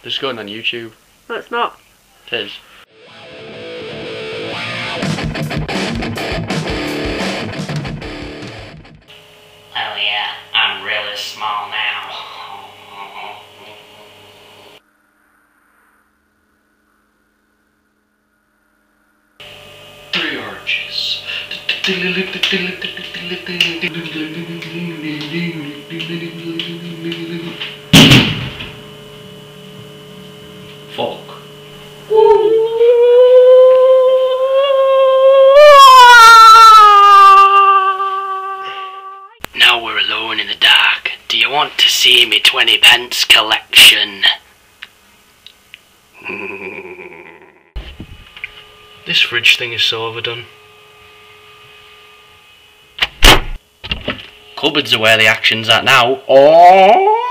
This is going on YouTube. No, it's not. It is. Oh yeah, I'm really small now. Three arches. Folk. Now we're alone in the dark. Do you want to see me 20 pence collection? This fridge thing is so overdone. Cupboards are where the action's at now. Oh!